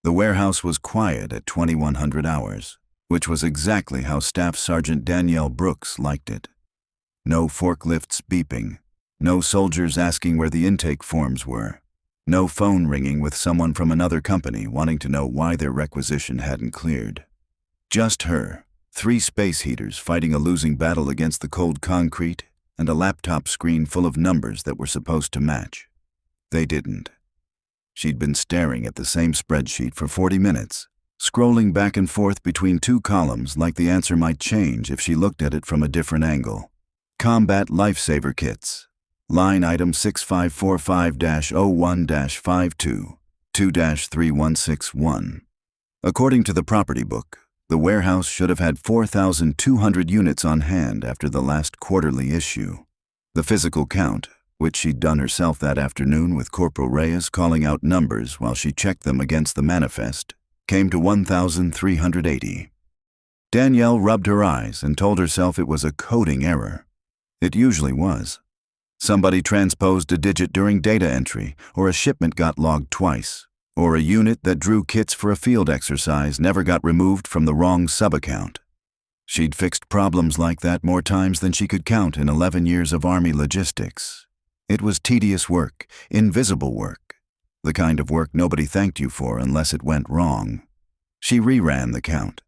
The warehouse was quiet at 2100 hours, which was exactly how Staff Sergeant Danielle Brooks liked it. No forklifts beeping, no soldiers asking where the intake forms were, no phone ringing with someone from another company wanting to know why their requisition hadn't cleared. Just her, 3 space heaters fighting a losing battle against the cold concrete, and a laptop screen full of numbers that were supposed to match. They didn't. She'd been staring at the same spreadsheet for 40 minutes, scrolling back and forth between 2 columns like the answer might change if she looked at it from a different angle. Combat lifesaver kits. Line item 6545-01-52, 2-3161. According to the property book, the warehouse should have had 4,200 units on hand after the last quarterly issue. The physical count, which she'd done herself that afternoon with Corporal Reyes calling out numbers while she checked them against the manifest, came to 1,380. Danielle rubbed her eyes and told herself it was a coding error. It usually was. Somebody transposed a digit during data entry, or a shipment got logged twice, or a unit that drew kits for a field exercise never got removed from the wrong sub-account. She'd fixed problems like that more times than she could count in 11 years of Army logistics. It was tedious work, invisible work, the kind of work nobody thanked you for unless it went wrong. She reran the count.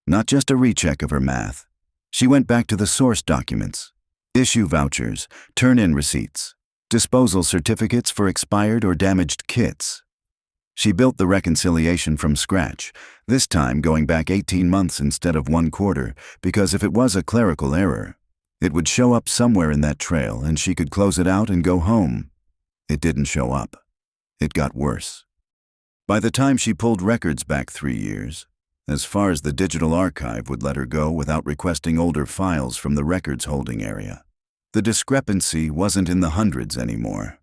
Not just a recheck of her math. She went back to the source documents, issue vouchers, turn-in receipts, disposal certificates for expired or damaged kits. She built the reconciliation from scratch, this time going back 18 months instead of 1 quarter, because if it was a clerical error, it would show up somewhere in that trail and she could close it out and go home. It didn't show up. It got worse. By the time she pulled records back 3 years, as far as the digital archive would let her go without requesting older files from the records holding area, the discrepancy wasn't in the hundreds anymore.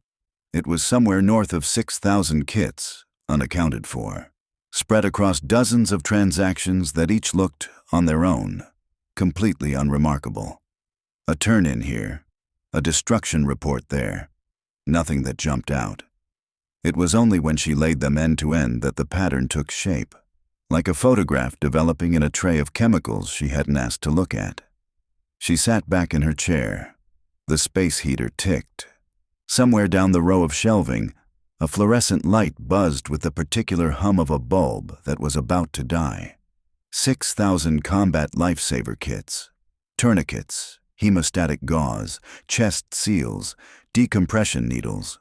It was somewhere north of 6,000 kits, unaccounted for, spread across dozens of transactions that each looked, on their own, completely unremarkable. A turn-in here, a destruction report there, nothing that jumped out. It was only when she laid them end to end that the pattern took shape, like a photograph developing in a tray of chemicals she hadn't asked to look at. She sat back in her chair. The space heater ticked. Somewhere down the row of shelving, a fluorescent light buzzed with the particular hum of a bulb that was about to die. 6,000 combat lifesaver kits, tourniquets, hemostatic gauze, chest seals, decompression needles,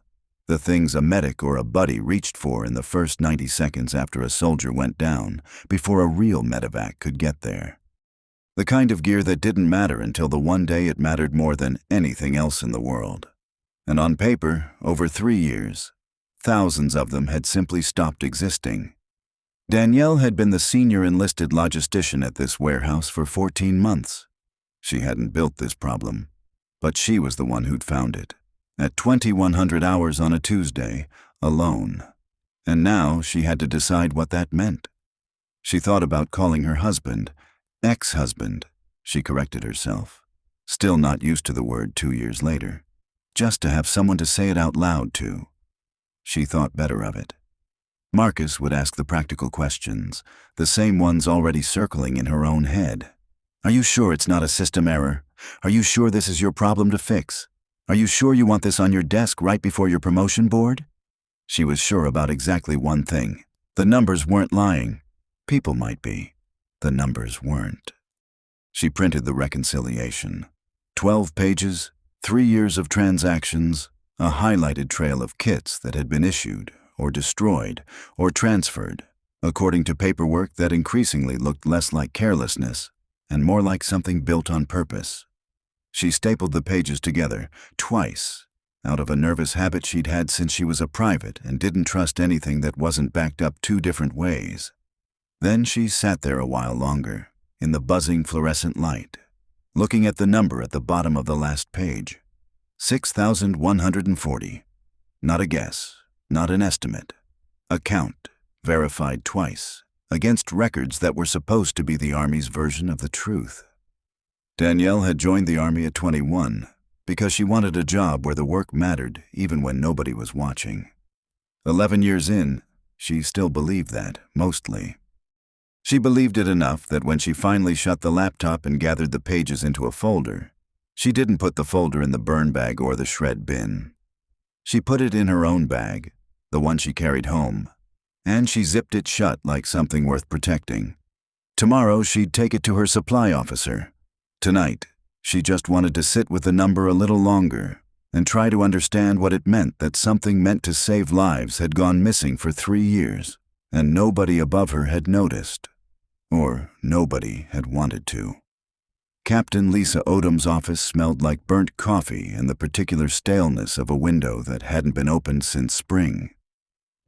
the things a medic or a buddy reached for in the first 90 seconds after a soldier went down, before a real medevac could get there. The kind of gear that didn't matter until the one day it mattered more than anything else in the world. And on paper, over 3 years, thousands of them had simply stopped existing. Danielle had been the senior enlisted logistician at this warehouse for 14 months. She hadn't built this problem, but she was the one who'd found it. At 2100 hours on a Tuesday, alone. And now she had to decide what that meant. She thought about calling her husband, ex-husband, she corrected herself, still not used to the word 2 years later, just to have someone to say it out loud to. She thought better of it. Marcus would ask the practical questions, the same ones already circling in her own head. Are you sure it's not a system error? Are you sure this is your problem to fix? Are you sure you want this on your desk right before your promotion board? She was sure about exactly one thing. The numbers weren't lying. People might be. The numbers weren't. She printed the reconciliation. 12 pages, 3 years of transactions, a highlighted trail of kits that had been issued, or destroyed, or transferred, according to paperwork that increasingly looked less like carelessness and more like something built on purpose. She stapled the pages together, twice, out of a nervous habit she'd had since she was a private and didn't trust anything that wasn't backed up 2 different ways. Then she sat there a while longer, in the buzzing fluorescent light, looking at the number at the bottom of the last page. 6,140. Not a guess, not an estimate. A count, verified twice, against records that were supposed to be the Army's version of the truth. Danielle had joined the Army at 21 because she wanted a job where the work mattered even when nobody was watching. 11 years in, she still believed that, mostly. She believed it enough that when she finally shut the laptop and gathered the pages into a folder, she didn't put the folder in the burn bag or the shred bin. She put it in her own bag, the one she carried home, and she zipped it shut like something worth protecting. Tomorrow she'd take it to her supply officer. Tonight, she just wanted to sit with the number a little longer and try to understand what it meant that something meant to save lives had gone missing for 3 years, and nobody above her had noticed. Or nobody had wanted to. Captain Lisa Odom's office smelled like burnt coffee and the particular staleness of a window that hadn't been opened since spring.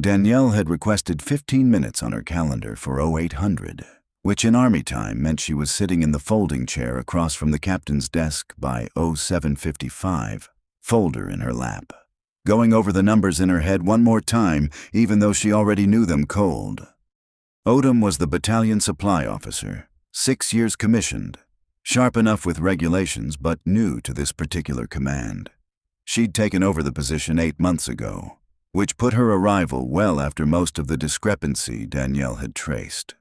Danielle had requested 15 minutes on her calendar for 0800, which in Army time meant she was sitting in the folding chair across from the captain's desk by 0755, folder in her lap, going over the numbers in her head one more time, even though she already knew them cold. Odom was the battalion supply officer, 6 years commissioned, sharp enough with regulations but new to this particular command. She'd taken over the position 8 months ago, which put her arrival well after most of the discrepancy Danielle had traced.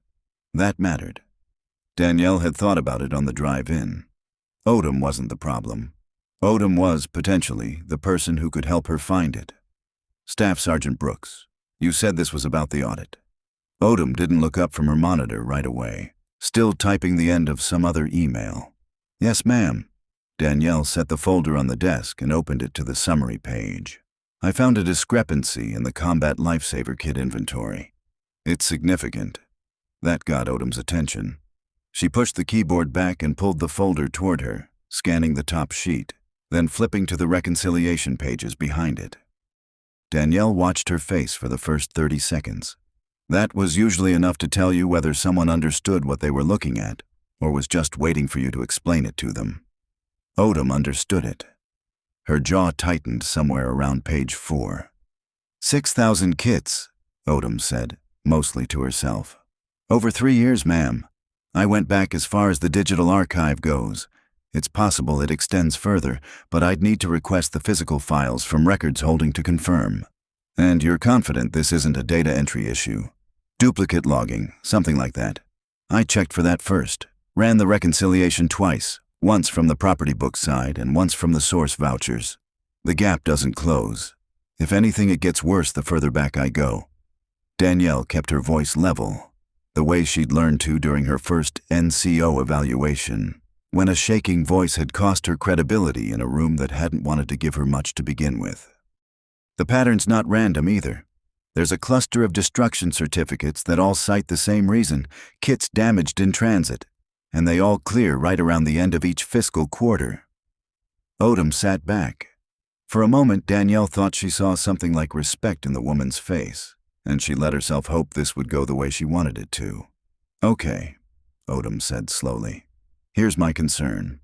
That mattered. Danielle had thought about it on the drive in. Odom wasn't the problem. Odom was, potentially, the person who could help her find it. Staff Sergeant Brooks, you said this was about the audit. Odom didn't look up from her monitor right away, still typing the end of some other email. Yes, ma'am. Danielle set the folder on the desk and opened it to the summary page. I found a discrepancy in the combat lifesaver kit inventory. It's significant. That got Odom's attention. She pushed the keyboard back and pulled the folder toward her, scanning the top sheet, then flipping to the reconciliation pages behind it. Danielle watched her face for the first 30 seconds. That was usually enough to tell you whether someone understood what they were looking at, or was just waiting for you to explain it to them. Odom understood it. Her jaw tightened somewhere around page 4. 6,000 kits, Odom said, mostly to herself. Over 3 years, ma'am. I went back as far as the digital archive goes. It's possible it extends further, but I'd need to request the physical files from records holding to confirm. And you're confident this isn't a data entry issue? Duplicate logging, something like that. I checked for that first, ran the reconciliation twice, once from the property book side and once from the source vouchers. The gap doesn't close. If anything, it gets worse the further back I go. Danielle kept her voice level, the way she'd learned to during her first NCO evaluation, when a shaking voice had cost her credibility in a room that hadn't wanted to give her much to begin with. The pattern's not random either. There's a cluster of destruction certificates that all cite the same reason, kits damaged in transit, and they all clear right around the end of each fiscal quarter. Odom sat back. For a moment, Danielle thought she saw something like respect in the woman's face, and she let herself hope this would go the way she wanted it to. Okay, Odom said slowly. Here's my concern.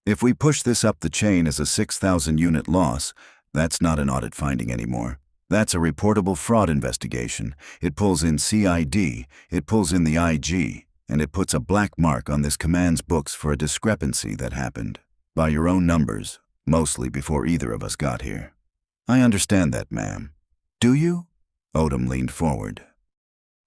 If we push this up the chain as a 6,000-unit loss, that's not an audit finding anymore. That's a reportable fraud investigation. It pulls in CID, it pulls in the IG, and it puts a black mark on this command's books for a discrepancy that happened, by your own numbers, mostly before either of us got here. I understand that, ma'am. Do you? Odom leaned forward.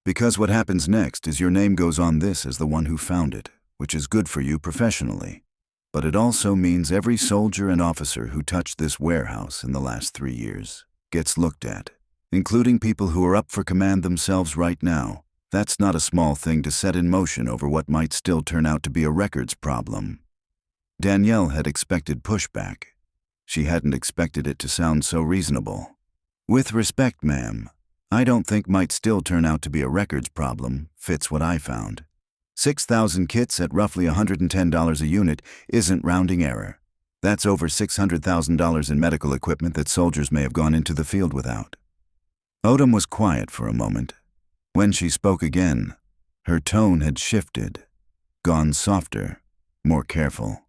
Because what happens next is your name goes on this as the one who found it, which is good for you professionally. But it also means every soldier and officer who touched this warehouse in the last 3 years gets looked at, including people who are up for command themselves right now. That's not a small thing to set in motion over what might still turn out to be a records problem. Danielle had expected pushback. She hadn't expected it to sound so reasonable. With respect, ma'am, I don't think might still turn out to be a records problem fits what I found. 6,000 kits at roughly $110 a unit isn't rounding error. That's over $600,000 in medical equipment that soldiers may have gone into the field without. Odom was quiet for a moment. When she spoke again, her tone had shifted, gone softer, more careful.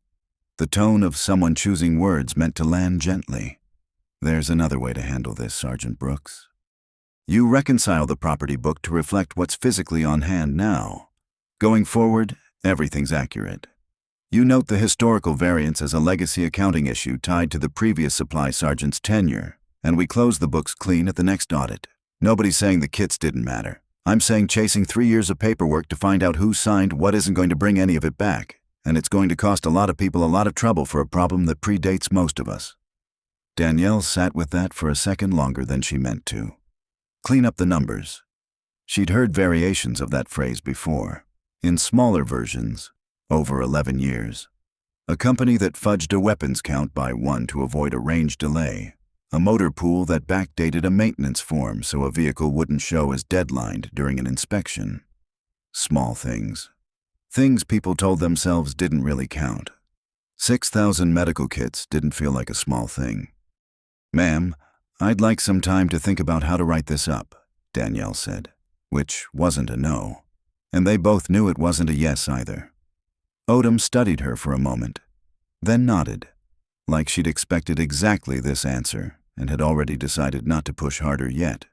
The tone of someone choosing words meant to land gently. There's another way to handle this, Sergeant Brooks. You reconcile the property book to reflect what's physically on hand now. Going forward, everything's accurate. You note the historical variance as a legacy accounting issue tied to the previous supply sergeant's tenure, and we close the books clean at the next audit. Nobody's saying the kits didn't matter. I'm saying chasing 3 years of paperwork to find out who signed what isn't going to bring any of it back, and it's going to cost a lot of people a lot of trouble for a problem that predates most of us." Danielle sat with that for a second longer than she meant to. Clean up the numbers. She'd heard variations of that phrase before, in smaller versions, over 11 years. A company that fudged a weapons count by 1 to avoid a range delay. A motor pool that backdated a maintenance form so a vehicle wouldn't show as deadlined during an inspection. Small things. Things people told themselves didn't really count. 6,000 medical kits didn't feel like a small thing. "Ma'am, I'd like some time to think about how to write this up," Danielle said, which wasn't a no. And they both knew it wasn't a yes either. Odom studied her for a moment, then nodded, like she'd expected exactly this answer and had already decided not to push harder yet.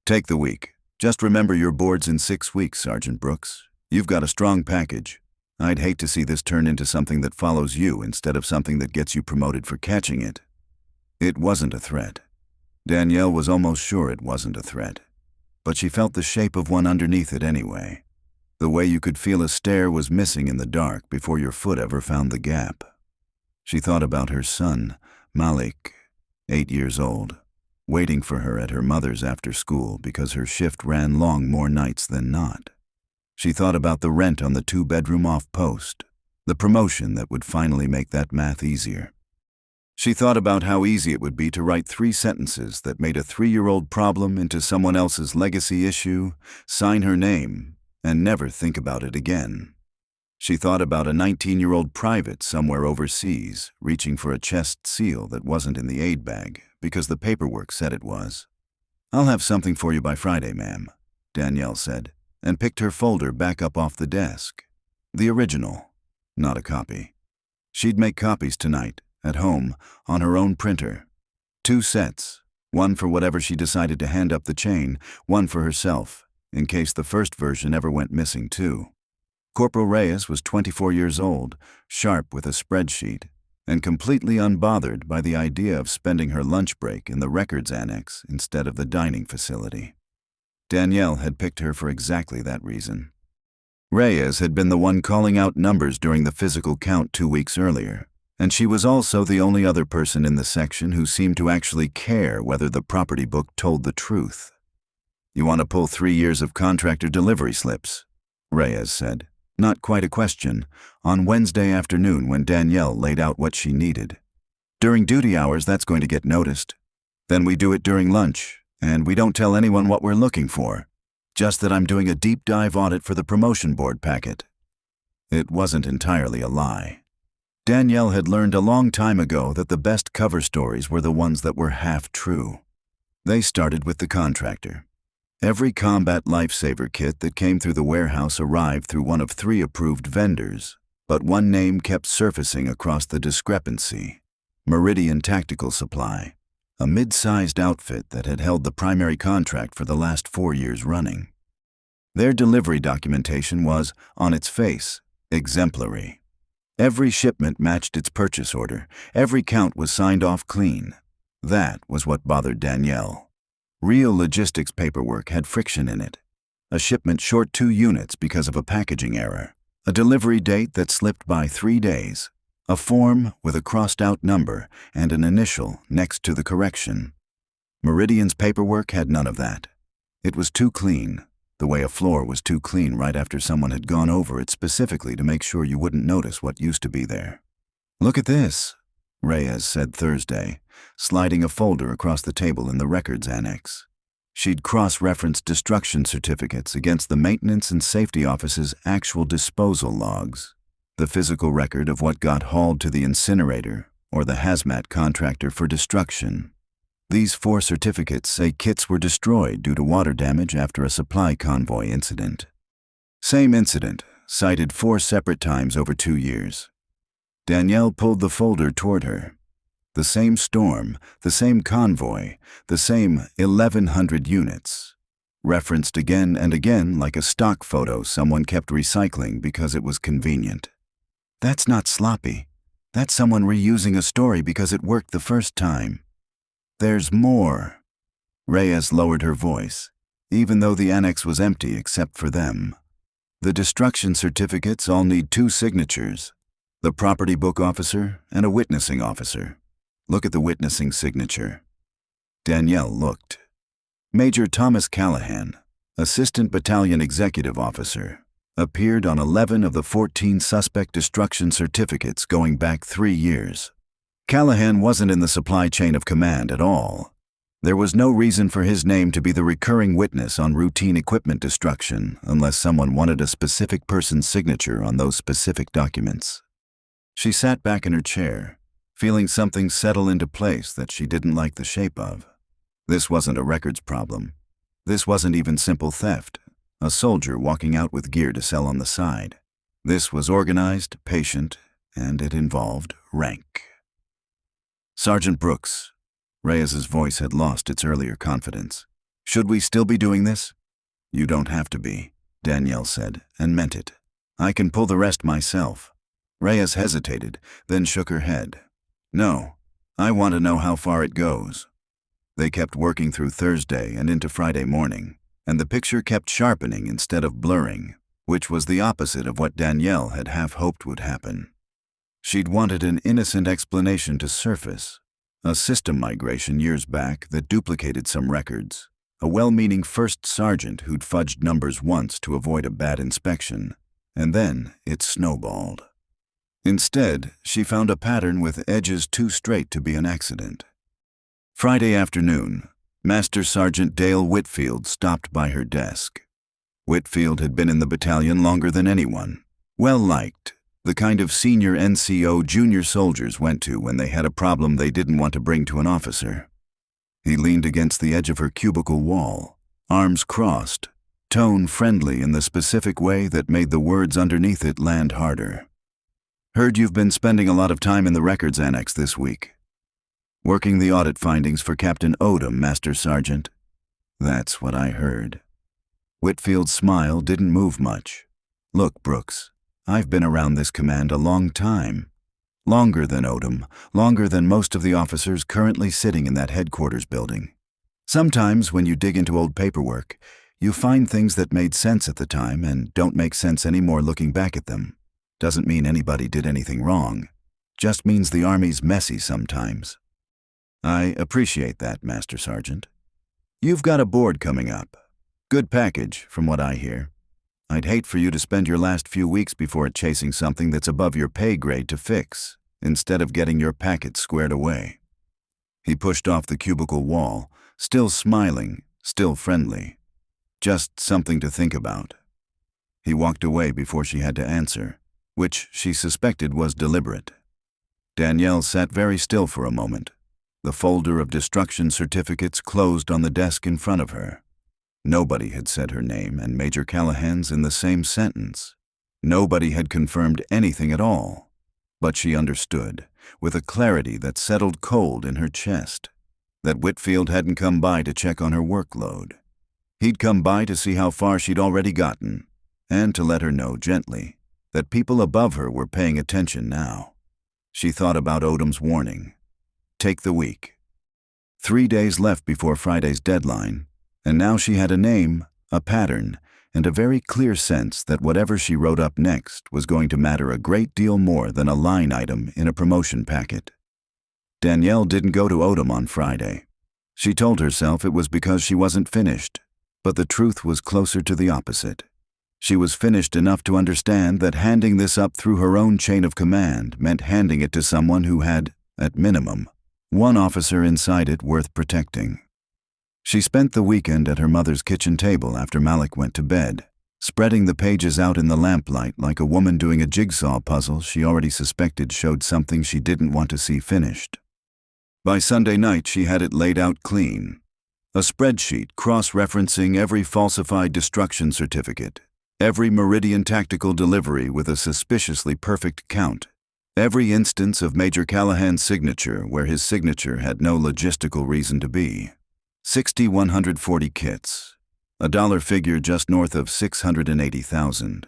"Take the week. Just remember your board's in 6 weeks, Sergeant Brooks. You've got a strong package. I'd hate to see this turn into something that follows you instead of something that gets you promoted for catching it." It wasn't a threat. Danielle was almost sure it wasn't a threat, but she felt the shape of one underneath it anyway. The way you could feel a stair was missing in the dark before your foot ever found the gap. She thought about her son, Malik, 8 years old, waiting for her at her mother's after school because her shift ran long more nights than not. She thought about the rent on the 2-bedroom off-post, the promotion that would finally make that math easier. She thought about how easy it would be to write 3 sentences that made a 3-year-old problem into someone else's legacy issue, sign her name, and never think about it again. She thought about a 19-year-old private somewhere overseas reaching for a chest seal that wasn't in the aid bag because the paperwork said it was. "I'll have something for you by Friday, ma'am," Danielle said, and picked her folder back up off the desk. The original, not a copy. She'd make copies tonight, at home, on her own printer. 2 sets, one for whatever she decided to hand up the chain, one for herself, in case the first version ever went missing too. Corporal Reyes was 24 years old, sharp with a spreadsheet, and completely unbothered by the idea of spending her lunch break in the records annex instead of the dining facility. Danielle had picked her for exactly that reason. Reyes had been the one calling out numbers during the physical count 2 weeks earlier, and she was also the only other person in the section who seemed to actually care whether the property book told the truth. "You want to pull 3 years of contractor delivery slips," Reyes said, not quite a question, on Wednesday afternoon when Danielle laid out what she needed. "During duty hours, that's going to get noticed. Then we do it during lunch, and we don't tell anyone what we're looking for, just that I'm doing a deep dive audit for the promotion board packet." It wasn't entirely a lie. Danielle had learned a long time ago that the best cover stories were the ones that were half true. They started with the contractor. Every combat lifesaver kit that came through the warehouse arrived through one of 3 approved vendors, but one name kept surfacing across the discrepancy: Meridian Tactical Supply, a mid-sized outfit that had held the primary contract for the last 4 years running. Their delivery documentation was, on its face, exemplary. Every shipment matched its purchase order. Every count was signed off clean. That was what bothered Danielle. Real logistics paperwork had friction in it. A shipment short 2 units because of a packaging error. A delivery date that slipped by 3 days. A form with a crossed-out number and an initial next to the correction. Meridian's paperwork had none of that. It was too clean, the way a floor was too clean right after someone had gone over it specifically to make sure you wouldn't notice what used to be there. "Look at this," Reyes said Thursday, sliding a folder across the table in the records annex. She'd cross-referenced destruction certificates against the Maintenance and Safety Office's actual disposal logs, the physical record of what got hauled to the incinerator or the hazmat contractor for destruction. These 4 certificates say kits were destroyed due to water damage after a supply convoy incident. Same incident, cited 4 separate times over 2 years. Danielle pulled the folder toward her. The same storm, the same convoy, the same 1,100 units. Referenced again and again like a stock photo someone kept recycling because it was convenient. That's not sloppy. That's someone reusing a story because it worked the first time. There's more. Reyes lowered her voice, even though the annex was empty except for them. The destruction certificates all need 2 signatures, the property book officer and a witnessing officer. Look at the witnessing signature. Danielle looked. Major Thomas Callahan, Assistant Battalion Executive Officer, appeared on 11 of the 14 suspect destruction certificates going back 3 years. Callahan wasn't in the supply chain of command at all. There was no reason for his name to be the recurring witness on routine equipment destruction unless someone wanted a specific person's signature on those specific documents. She sat back in her chair, feeling something settle into place that she didn't like the shape of. This wasn't a records problem. This wasn't even simple theft, a soldier walking out with gear to sell on the side. This was organized, patient, and it involved rank. Sergeant Brooks. Reyes's voice had lost its earlier confidence. Should we still be doing this? You don't have to be, Danielle said, and meant it. I can pull the rest myself. Reyes hesitated, then shook her head. No, I want to know how far it goes. They kept working through Thursday and into Friday morning, and the picture kept sharpening instead of blurring, which was the opposite of what Danielle had half hoped would happen. She'd wanted an innocent explanation to surface, a system migration years back that duplicated some records, a well-meaning first sergeant who'd fudged numbers once to avoid a bad inspection, and then it snowballed. Instead, she found a pattern with edges too straight to be an accident. Friday afternoon, Master Sergeant Dale Whitfield stopped by her desk. Whitfield had been in the battalion longer than anyone, well-liked, the kind of senior NCO junior soldiers went to when they had a problem they didn't want to bring to an officer. He leaned against the edge of her cubicle wall, arms crossed, tone friendly in the specific way that made the words underneath it land harder. Heard you've been spending a lot of time in the records annex this week. Working the audit findings for Captain Odom, Master Sergeant. That's what I heard. Whitfield's smile didn't move much. Look, Brooks, I've been around this command a long time. Longer than Odom, longer than most of the officers currently sitting in that headquarters building. Sometimes when you dig into old paperwork, you find things that made sense at the time and don't make sense anymore looking back at them. Doesn't mean anybody did anything wrong. Just means the Army's messy sometimes. I appreciate that, Master Sergeant. You've got a board coming up. Good package, from what I hear. I'd hate for you to spend your last few weeks before it chasing something that's above your pay grade to fix, instead of getting your packet squared away. He pushed off the cubicle wall, still smiling, still friendly. Just something to think about. He walked away before she had to answer, which she suspected was deliberate. Danielle sat very still for a moment. The folder of destruction certificates closed on the desk in front of her. Nobody had said her name and Major Callahan's in the same sentence. Nobody had confirmed anything at all. But she understood, with a clarity that settled cold in her chest, that Whitfield hadn't come by to check on her workload. He'd come by to see how far she'd already gotten, and to let her know gently that people above her were paying attention now. She thought about Odom's warning. Take the week. 3 days left before Friday's deadline, and now she had a name, a pattern, and a very clear sense that whatever she wrote up next was going to matter a great deal more than a line item in a promotion packet. Danielle didn't go to Odom on Friday. She told herself it was because she wasn't finished, but the truth was closer to the opposite. She was finished enough to understand that handing this up through her own chain of command meant handing it to someone who had, at minimum, one officer inside it worth protecting. She spent the weekend at her mother's kitchen table after Malik went to bed, spreading the pages out in the lamplight like a woman doing a jigsaw puzzle she already suspected showed something she didn't want to see finished. By Sunday night, she had it laid out clean. A spreadsheet cross-referencing every falsified destruction certificate, every Meridian tactical delivery with a suspiciously perfect count, every instance of Major Callahan's signature where his signature had no logistical reason to be. 6,140 kits, a dollar figure just north of $680,000.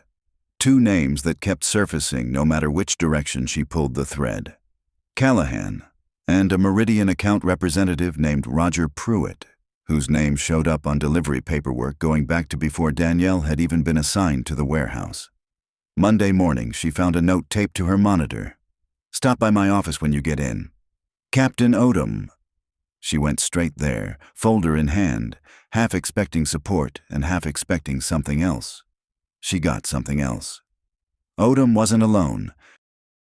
2 names that kept surfacing no matter which direction she pulled the thread. Callahan, and a Meridian account representative named Roger Pruitt. whose name showed up on delivery paperwork going back to before Danielle had even been assigned to the warehouse. Monday morning, she found a note taped to her monitor. "Stop by my office when you get in. Captain Odom." She went straight there, folder in hand, half expecting support and half expecting something else. She got something else. Odom wasn't alone.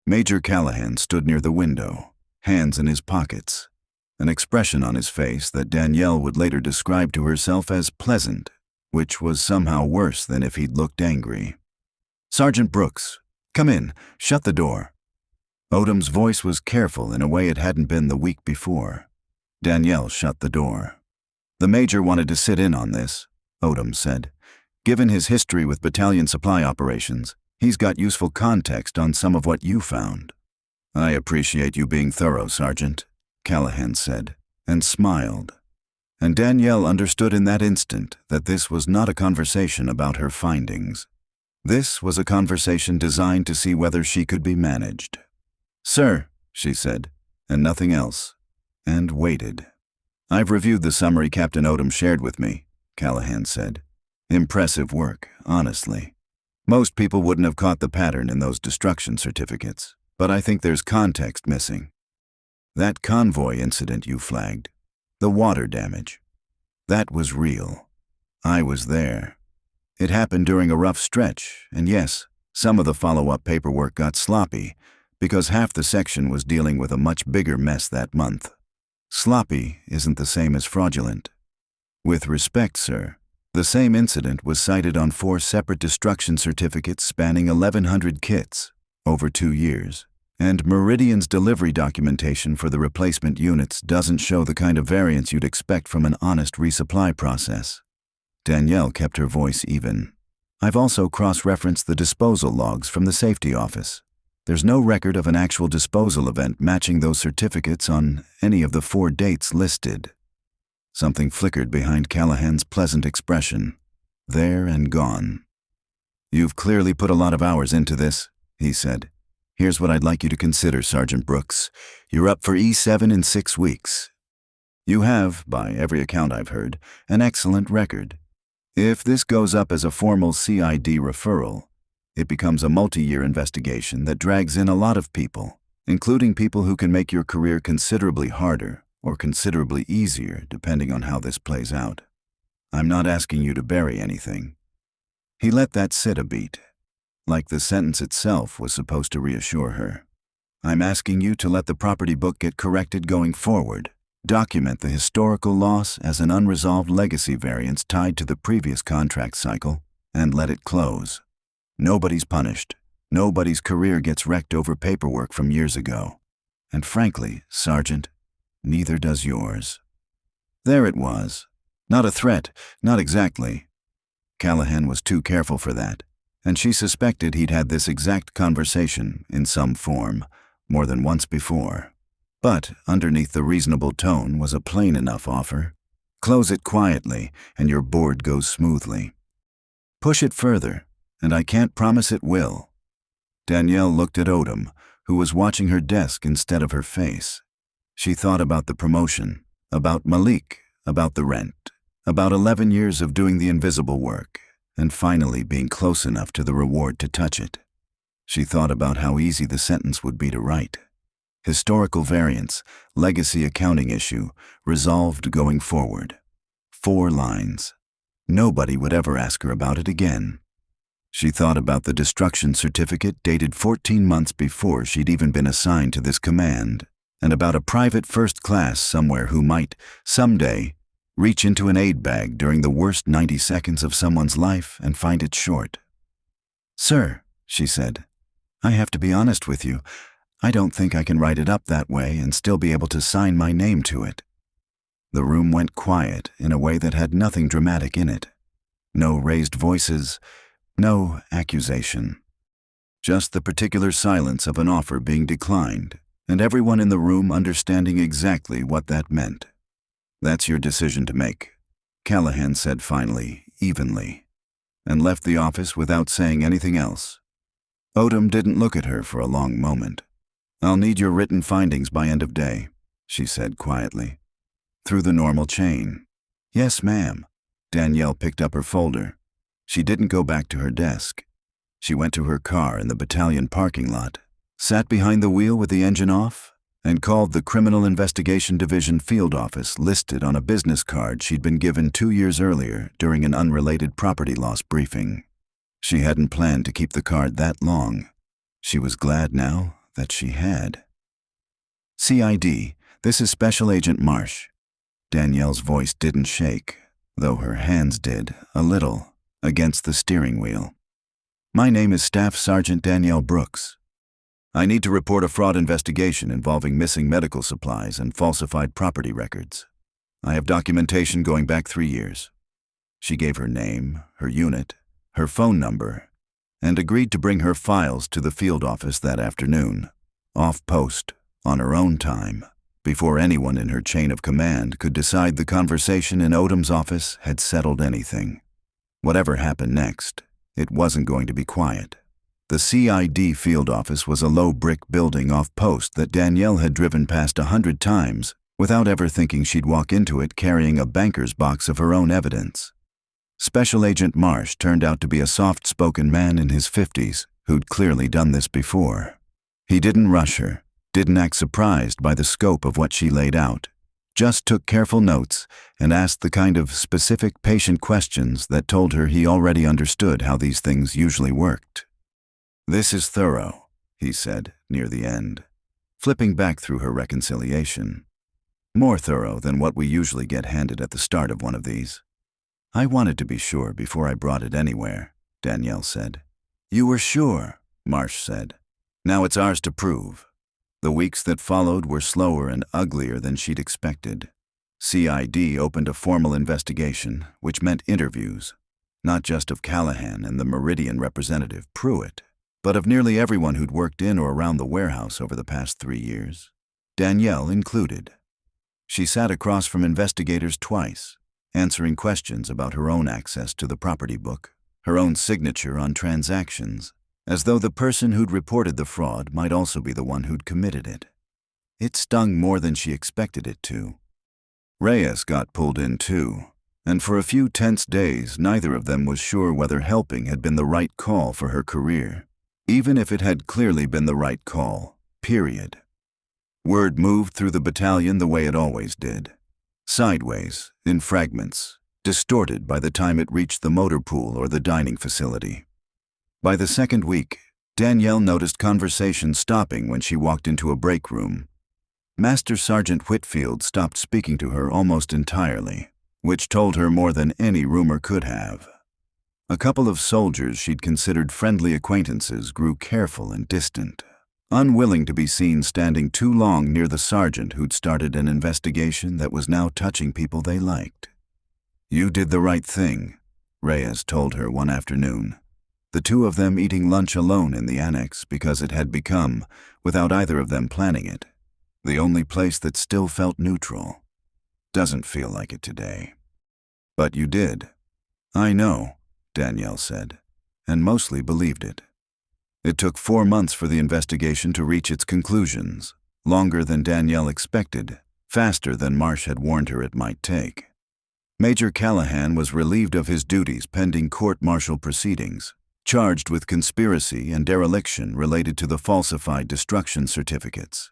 Major Callahan stood near the window, hands in his pockets, an expression on his face that Danielle would later describe to herself as pleasant, which was somehow worse than if he'd looked angry. "Sergeant Brooks, come in, shut the door." Odom's voice was careful in a way it hadn't been the week before. Danielle shut the door. "The Major wanted to sit in on this," Odom said. "Given his history with battalion supply operations, he's got useful context on some of what you found." "I appreciate you being thorough, Sergeant," Callahan said, and smiled. And Danielle understood in that instant that this was not a conversation about her findings. This was a conversation designed to see whether she could be managed. "Sir," she said, and nothing else, and waited. "I've reviewed the summary Captain Odom shared with me," Callahan said. "Impressive work, honestly. Most people wouldn't have caught the pattern in those destruction certificates, but I think there's context missing. That convoy incident you flagged, the water damage, that was real. I was there. It happened during a rough stretch, and yes, some of the follow-up paperwork got sloppy because half the section was dealing with a much bigger mess that month. Sloppy isn't the same as fraudulent. With respect, sir, the same incident was cited on 4 separate destruction certificates spanning 1,100 kits over 2 years, and Meridian's delivery documentation for the replacement units doesn't show the kind of variance you'd expect from an honest resupply process. Danielle kept her voice even. "I've also cross-referenced the disposal logs from the safety office. There's no record of an actual disposal event matching those certificates on any of the 4 dates listed." Something flickered behind Callahan's pleasant expression. There and gone. "You've clearly put a lot of hours into this," he said. "Here's what I'd like you to consider, Sergeant Brooks. You're up for E7 in 6 weeks. You have, by every account I've heard, an excellent record. If this goes up as a formal CID referral, it becomes a multi-year investigation that drags in a lot of people, including people who can make your career considerably harder or considerably easier depending on how this plays out. I'm not asking you to bury anything." He let that sit a beat, like the sentence itself was supposed to reassure her. "I'm asking you to let the property book get corrected going forward. Document the historical loss as an unresolved legacy variance tied to the previous contract cycle, and let it close. Nobody's punished. Nobody's career gets wrecked over paperwork from years ago. And frankly, Sergeant, neither does yours." There it was. Not a threat, not exactly. Callahan was too careful for that, and she suspected he'd had this exact conversation, in some form, more than once before. But underneath the reasonable tone was a plain enough offer. Close it quietly, and your board goes smoothly. Push it further, and I can't promise it will. Danielle looked at Odom, who was watching her desk instead of her face. She thought about the promotion, about Malik, about the rent, about 11 years of doing the invisible work, and finally being close enough to the reward to touch it. She thought about how easy the sentence would be to write. Historical variance, legacy accounting issue, resolved going forward. 4 lines. Nobody would ever ask her about it again. She thought about the destruction certificate dated 14 months before she'd even been assigned to this command, and about a private first class somewhere who might, someday, reach into an aid bag during the worst 90 seconds of someone's life and find it short. "Sir," she said, "I have to be honest with you. I don't think I can write it up that way and still be able to sign my name to it." The room went quiet in a way that had nothing dramatic in it. No raised voices, no accusation. Just the particular silence of an offer being declined, and everyone in the room understanding exactly what that meant. "That's your decision to make," Callahan said finally, evenly, and left the office without saying anything else. Odom didn't look at her for a long moment. "I'll need your written findings by end of day," she said quietly. "Through the normal chain." Yes, ma'am. Danielle picked up her folder. She didn't go back to her desk. She went to her car in the battalion parking lot, sat behind the wheel with the engine off, and called the Criminal Investigation Division field office listed on a business card she'd been given 2 years earlier during an unrelated property loss briefing. She hadn't planned to keep the card that long. She was glad now that she had. CID, this is Special Agent Marsh. Danielle's voice didn't shake, though her hands did, a little, against the steering wheel. My name is Staff Sergeant Danielle Brooks. I need to report a fraud investigation involving missing medical supplies and falsified property records. I have documentation going back 3 years. She gave her name, her unit, her phone number, and agreed to bring her files to the field office that afternoon, off post, on her own time, before anyone in her chain of command could decide the conversation in Odom's office had settled anything. Whatever happened next, it wasn't going to be quiet. The CID field office was a low brick building off post that Danielle had driven past 100 times without ever thinking she'd walk into it carrying a banker's box of her own evidence. Special Agent Marsh turned out to be a soft-spoken man in his 50s who'd clearly done this before. He didn't rush her, didn't act surprised by the scope of what she laid out, just took careful notes and asked the kind of specific patient questions that told her he already understood how these things usually worked. This is thorough, he said near the end, flipping back through her reconciliation. More thorough than what we usually get handed at the start of one of these. I wanted to be sure before I brought it anywhere, Danielle said. You were sure, Marsh said. Now it's ours to prove. The weeks that followed were slower and uglier than she'd expected. CID opened a formal investigation, which meant interviews, not just of Callahan and the Meridian representative, Pruitt, but of nearly everyone who'd worked in or around the warehouse over the past 3 years, Danielle included. She sat across from investigators twice, answering questions about her own access to the property book, her own signature on transactions, as though the person who'd reported the fraud might also be the one who'd committed it. It stung more than she expected it to. Reyes got pulled in too, and for a few tense days neither of them was sure whether helping had been the right call for her career, even if it had clearly been the right call, period. Word moved through the battalion the way it always did. Sideways, in fragments, distorted by the time it reached the motor pool or the dining facility. By the second week, Danielle noticed conversation stopping when she walked into a break room. Master Sergeant Whitfield stopped speaking to her almost entirely, which told her more than any rumor could have. A couple of soldiers she'd considered friendly acquaintances grew careful and distant, unwilling to be seen standing too long near the sergeant who'd started an investigation that was now touching people they liked. You did the right thing, Reyes told her one afternoon, the two of them eating lunch alone in the annex because it had become, without either of them planning it, the only place that still felt neutral. Doesn't feel like it today. But you did. I know, Danielle said, and mostly believed it. It took 4 months for the investigation to reach its conclusions, longer than Danielle expected, faster than Marsh had warned her it might take. Major Callahan was relieved of his duties pending court-martial proceedings, charged with conspiracy and dereliction related to the falsified destruction certificates.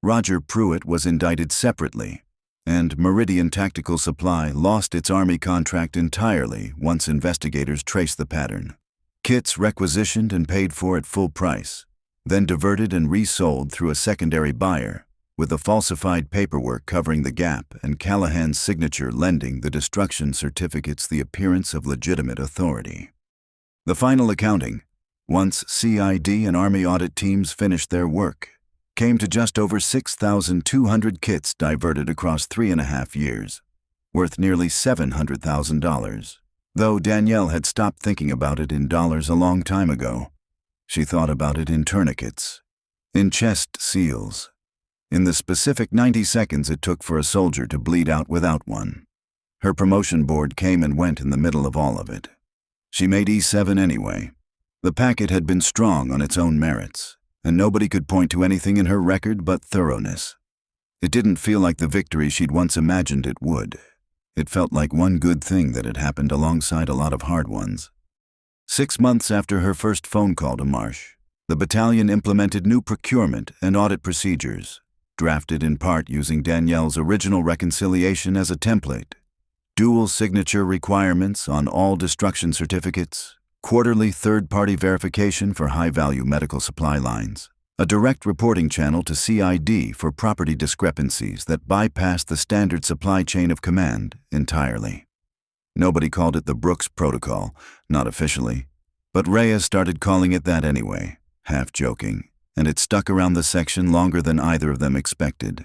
Roger Pruitt was indicted separately, and Meridian Tactical Supply lost its Army contract entirely once investigators traced the pattern. Kits requisitioned and paid for at full price, then diverted and resold through a secondary buyer, with the falsified paperwork covering the gap and Callahan's signature lending the destruction certificates the appearance of legitimate authority. The final accounting, once CID and Army audit teams finished their work, came to just over 6,200 kits diverted across 3.5 years, worth nearly $700,000. Though Danielle had stopped thinking about it in dollars a long time ago, she thought about it in tourniquets, in chest seals, in the specific 90 seconds it took for a soldier to bleed out without one. Her promotion board came and went in the middle of all of it. She made E7 anyway. The packet had been strong on its own merits, and nobody could point to anything in her record but thoroughness. It didn't feel like the victory she'd once imagined it would. It felt like one good thing that had happened alongside a lot of hard ones. 6 months after her first phone call to Marsh, the battalion implemented new procurement and audit procedures, drafted in part using Danielle's original reconciliation as a template. Dual signature requirements on all destruction certificates, quarterly third-party verification for high-value medical supply lines, a direct reporting channel to CID for property discrepancies that bypassed the standard supply chain of command entirely. Nobody called it the Brooks Protocol, not officially, but Reyes started calling it that anyway, half joking, and it stuck around the section longer than either of them expected.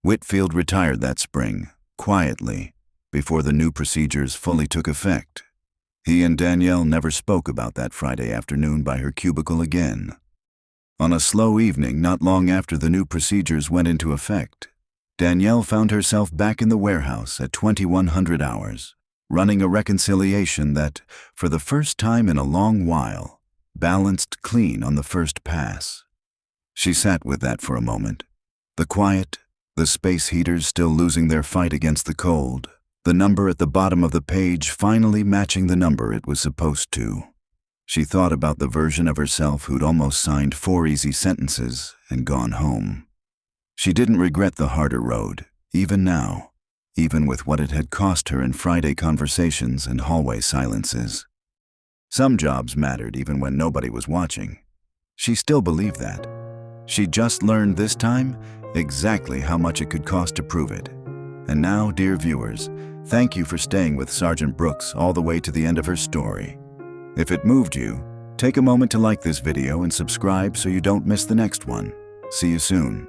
Whitfield retired that spring, quietly, before the new procedures fully took effect. He and Danielle never spoke about that Friday afternoon by her cubicle again. On a slow evening not long after the new procedures went into effect, Danielle found herself back in the warehouse at 2100 hours, running a reconciliation that, for the first time in a long while, balanced clean on the first pass. She sat with that for a moment. The quiet, the space heaters still losing their fight against the cold, the number at the bottom of the page finally matching the number it was supposed to. She thought about the version of herself who'd almost signed 4 easy sentences and gone home. She didn't regret the harder road, even now, even with what it had cost her in Friday conversations and hallway silences. Some jobs mattered even when nobody was watching. She still believed that. She just learned this time exactly how much it could cost to prove it. And now, dear viewers, thank you for staying with Sergeant Brooks all the way to the end of her story. If it moved you, take a moment to like this video and subscribe so you don't miss the next one. See you soon.